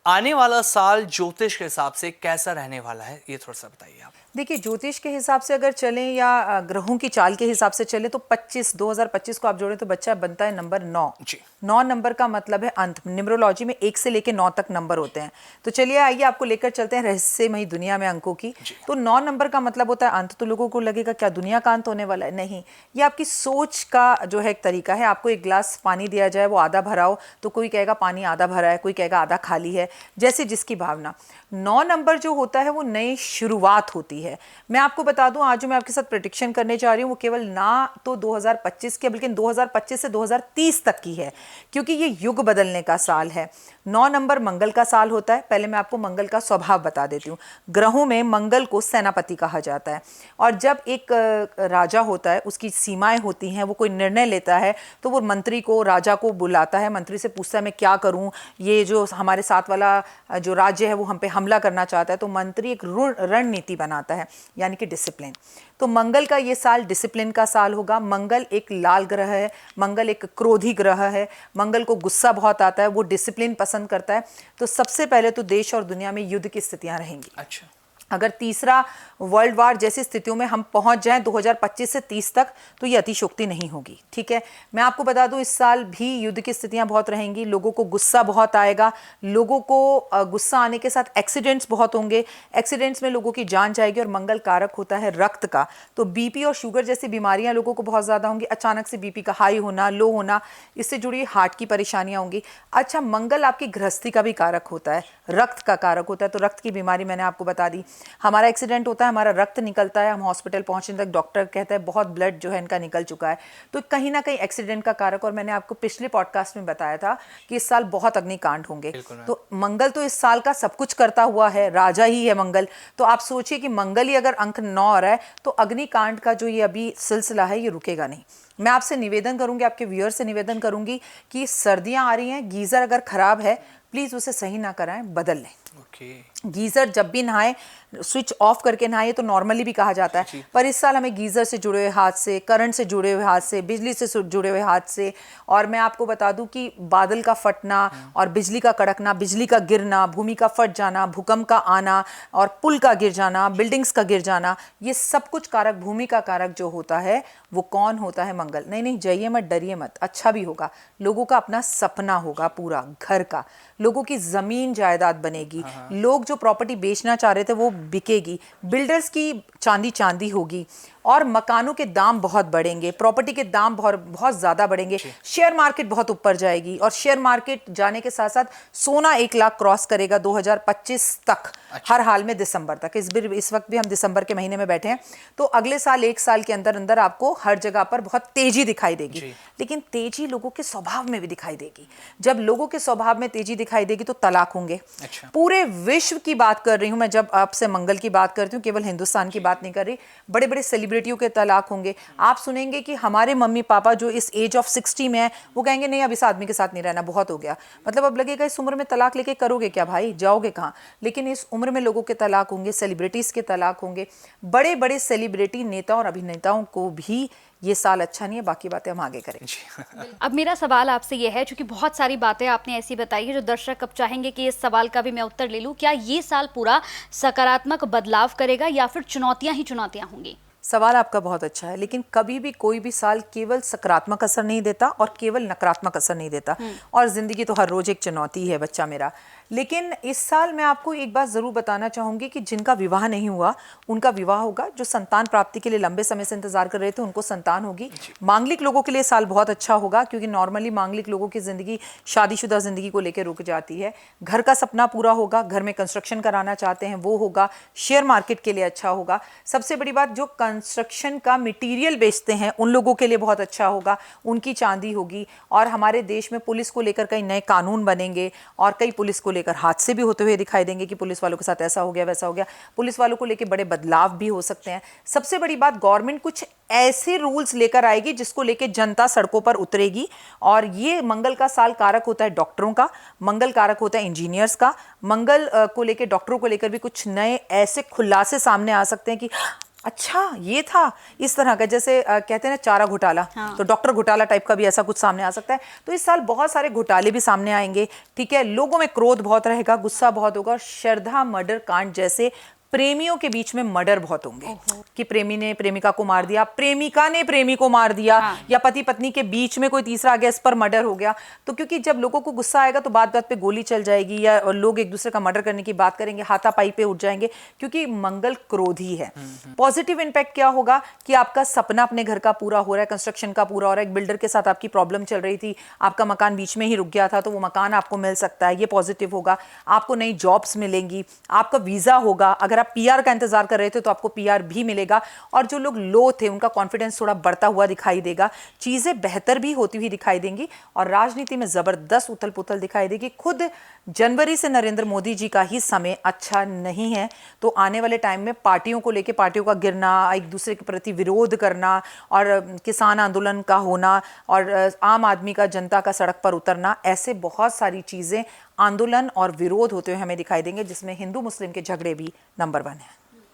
आने वाला साल ज्योतिष के हिसाब से कैसा रहने वाला है, ये थोड़ा सा बताइए आप। देखिए, ज्योतिष के हिसाब से अगर चलें या ग्रहों की चाल के हिसाब से चलें तो 2025 को आप जोड़ें तो बच्चा बनता है नंबर 9। जी। 9 नंबर का मतलब है अंत। न्यूमरोलॉजी में 1 से लेकर 9 तक नंबर होते हैं। तो चलिए आइए आपको लेकर चलते हैं रहस्यमयी दुनिया में अंकों की। तो 9 नंबर का मतलब होता है अंत। तो लोगों को लगेगा क्या दुनिया का अंत होने वाला है? नहीं, ये आपकी सोच का जो है एक तरीका है। आपको एक गिलास पानी दिया जाए, वो आधा भरा हो तो कोई कहेगा पानी आधा भरा है, कोई कहेगा आधा खाली है, जैसे जिसकी भावना। 9 नंबर जो होता है वो नई शुरुआत होती है। मैं आपको बता दूं, आज जो मैं आपके साथ प्रेडिक्शन करने जा रही हूँ वो केवल ना तो 2025 के बल्कि 2025 से 2030 तक की है, क्योंकि ये युग बदलने का साल है। 9 नंबर मंगल का साल होता है। पहले मैं आपको मंगल का स्वभाव बता देती हूँ। ग्रहों में मंगल को सेनापति कहा जाता है, और जब एक राजा होता है उसकी सीमाएं होती हैं, वो कोई निर्णय लेता है तो वो मंत्री को, राजा को बुलाता है, मंत्री से पूछता है मैं क्या करूँ, ये जो हमारे साथ वाला जो राज्य है वो हम पे हमला करना चाहता है। तो मंत्री एक रणनीति बनाता है, यानी कि डिसिप्लिन। तो मंगल का ये साल डिसिप्लिन का साल होगा। मंगल एक लाल ग्रह है, मंगल एक क्रोधी ग्रह है, मंगल को गुस्सा बहुत आता है, वो डिसिप्लिन पसंद करता है। तो सबसे पहले तो देश और दुनिया में युद्ध की स्थितियां रहेंगी। अच्छा। अगर तीसरा वर्ल्ड वार जैसी स्थितियों में हम पहुंच जाएं 2025 से 30 तक तो ये अतिशोक्ति नहीं होगी। ठीक है, मैं आपको बता दूं इस साल भी युद्ध की स्थितियां बहुत रहेंगी। लोगों को गुस्सा बहुत आएगा, लोगों को गुस्सा आने के साथ एक्सीडेंट्स बहुत होंगे, एक्सीडेंट्स में लोगों की जान जाएगी। और मंगल कारक होता है रक्त का, तो बीपी और शुगर जैसी बीमारियां लोगों को बहुत ज़्यादा होंगी। अचानक से बीपी का हाई होना, लो होना, इससे जुड़ी हार्ट की परेशानियां होंगी। अच्छा, मंगल आपकी गृहस्थी का भी कारक होता है, रक्त का कारक होता है। तो रक्त की बीमारी मैंने आपको बता दी। हमारा एक्सीडेंट होता है, हमारा रक्त निकलता है, हम हॉस्पिटल पहुंचने तक डॉक्टर कहता है बहुत ब्लड जो है इनका निकल चुका है। तो कहीं ना कहीं एक्सीडेंट का कारक। और मैंने आपको पिछले पॉडकास्ट में बताया था कि इस साल बहुत अग्निकांड होंगे। तो मंगल तो इस साल का सब कुछ करता हुआ है, राजा ही है मंगल। तो आप सोचिए कि मंगल ही अगर अंक 9 आ रहा है तो अग्निकांड का जो ये अभी सिलसिला है ये रुकेगा नहीं। मैं आपसे निवेदन करूंगी, आपके व्यूअर से निवेदन करूंगी कि सर्दियां आ रही हैं, गीजर अगर खराब है प्लीज उसे सही ना कराएं, बदल लें। गीजर जब भी नहाए स्विच ऑफ करके नहाए, तो नॉर्मली भी कहा जाता है। पर इस साल हमें गीजर से जुड़े हुए हाथ से, करंट से जुड़े हुए हाथ से, बिजली से जुड़े हुए हाथ से, और मैं आपको बता दूं कि बादल का फटना और बिजली का कड़कना, बिजली का गिरना, भूमि का फट जाना, भूकंप का आना और पुल का गिर जाना, बिल्डिंग्स का गिर जाना, ये सब कुछ कारक, भूमि का कारक जो होता है वो कौन होता है? मंगल। नहीं, जाइए मत, डरिए मत, अच्छा भी होगा। लोगों का अपना सपना होगा पूरा घर का, लोगों की जमीन जायदाद बनेगी, लोग जो प्रॉपर्टी बेचना चाह रहे थे वो बिकेगी, बिल्डर्स की चांदी होगी, और मकानों के दाम बहुत बढ़ेंगे, प्रॉपर्टी के दाम बहुत ज़्यादा बढ़ेंगे, शेयर मार्केट बहुत ऊपर जाएगी। और शेयर मार्केट जाने के साथ साथ सोना 1 लाख क्रॉस करेगा 2025 तक। अच्छा। हर हाल में दिसंबर तक, इस वक्त भी हम दिसंबर के महीने में बैठे हैं। तो अगले साल 1 साल के अंदर अंदर आपको हर जगह पर बहुत तेजी दिखाई देगी। लेकिन तेजी लोगों के स्वभाव में भी दिखाई देगी। जब लोगों के स्वभाव में तेजी दिखाई देगी तो तलाक होंगे। अच्छा। पूरे विश्व की बात कर रही हूं मैं, जब आपसे मंगल की बात करती हूँ, केवल हिंदुस्तान की बात नहीं कर रही। बड़े बड़े सेलिब्रिटियों के तलाक होंगे। आप सुनेंगे कि हमारे मम्मी पापा जो इस एज ऑफ 60 में है वो कहेंगे नहीं अब इस आदमी के साथ नहीं रहना, बहुत हो गया। मतलब अब लगेगा इस उम्र में तलाक लेके करोगे क्या भाई, जाओगे कहाँ? लेकिन इस उम्र में लोगों के तलाक होंगे, सेलिब्रिटीज के तलाक होंगे। बड़े बड़े सेलिब्रिटी नेताओं और अभिनेताओं को भी ये साल अच्छा नहीं है। बाकी बातें हम आगे करेंगे। अब मेरा सवाल आपसे यह है, क्योंकि बहुत सारी बातें आपने ऐसी बताई है जो दर्शक अब चाहेंगे कि इस सवाल का भी मैं उत्तर ले लूं। क्या ये साल पूरा सकारात्मक बदलाव करेगा या फिर चुनौतियां ही चुनौतियां होंगी? सवाल आपका बहुत अच्छा है, लेकिन कभी भी कोई भी साल केवल सकारात्मक असर नहीं देता और केवल नकारात्मक असर नहीं देता। और जिंदगी तो हर रोज एक चुनौती है बच्चा मेरा। लेकिन इस साल मैं आपको एक बात जरूर बताना चाहूंगी कि जिनका विवाह नहीं हुआ उनका विवाह होगा, जो संतान प्राप्ति के लिए लंबे समय से इंतजार कर रहे थे उनको संतान होगी। मांगलिक लोगों के लिए साल बहुत अच्छा होगा, क्योंकि नॉर्मली मांगलिक लोगों की जिंदगी शादीशुदा जिंदगी को लेकर रुक जाती है। घर का सपना पूरा होगा, घर में कंस्ट्रक्शन कराना चाहते हैं वो होगा। शेयर मार्केट के लिए अच्छा होगा। सबसे बड़ी बात, जो कंस्ट्रक्शन का मटेरियल बेचते हैं उन लोगों के लिए बहुत अच्छा होगा, उनकी चांदी होगी। और हमारे देश में पुलिस को लेकर कई नए कानून बनेंगे, और कई पुलिस को लेकर हादसे भी होते हुए दिखाई देंगे कि पुलिस वालों के साथ ऐसा हो गया वैसा हो गया। पुलिस वालों को लेकर बड़े बदलाव भी हो सकते हैं। सबसे बड़ी बात, गवर्नमेंट कुछ ऐसे रूल्स लेकर आएगी जिसको लेकर जनता सड़कों पर उतरेगी। और ये मंगल का साल कारक होता है डॉक्टरों का, मंगल कारक होता है इंजीनियर्स का। मंगल को लेकर, डॉक्टरों को लेकर भी कुछ नए ऐसे खुलासे सामने आ सकते हैं कि अच्छा, ये था इस तरह का, जैसे कहते हैं ना चारा घोटाला, तो डॉक्टर घोटाला टाइप का भी ऐसा कुछ सामने आ सकता है। तो इस साल बहुत सारे घोटाले भी सामने आएंगे, ठीक है। लोगों में क्रोध बहुत रहेगा, गुस्सा बहुत होगा, और श्रद्धा मर्डर कांड जैसे प्रेमियों के बीच में मर्डर बहुत होंगे कि प्रेमी ने प्रेमिका को मार दिया, प्रेमिका ने प्रेमी को मार दिया, या पति पत्नी के बीच में कोई तीसरा आ गया, इस पर मर्डर हो गया। तो क्योंकि जब लोगों को गुस्सा आएगा तो बात बात पे गोली चल जाएगी, या लोग एक दूसरे का मर्डर करने की बात करेंगे, हाथापाई पे उठ जाएंगे, क्योंकि मंगल क्रोधी है। पॉजिटिव इंपैक्ट क्या होगा कि आपका सपना अपने घर का पूरा हो रहा है, कंस्ट्रक्शन का पूरा हो रहा है, एक बिल्डर के साथ आपकी प्रॉब्लम चल रही थी, आपका मकान बीच में ही रुक गया था, तो वो मकान आपको मिल सकता है, ये पॉजिटिव होगा। आपको नई जॉब्स मिलेंगी, आपका वीजा होगा, अगर आप पीआर का इंतजार कर रहे थे तो आपको पीआर भी मिलेगा, और जो लोग लो थे उनका कॉन्फिडेंस थोड़ा बढ़ता हुआ दिखाई देगा, चीजें बेहतर भी होती हुई दिखाई देंगी, और राजनीति में जबरदस्त उथल पुथल दिखाई देगी। खुद जनवरी से नरेंद्र मोदी जी का ही समय अच्छा नहीं है, तो आने वाले टाइम में पार्टियों को लेकर पार्टियों का गिरना, एक दूसरे के प्रति विरोध करना, और किसान आंदोलन का होना, और आम आदमी का, जनता का सड़क पर उतरना, ऐसे बहुत सारी चीजें आंदोलन और विरोध होते हुए हमें दिखाई देंगे, जिसमें हिंदू मुस्लिम के झगड़े भी नंबर 1 है।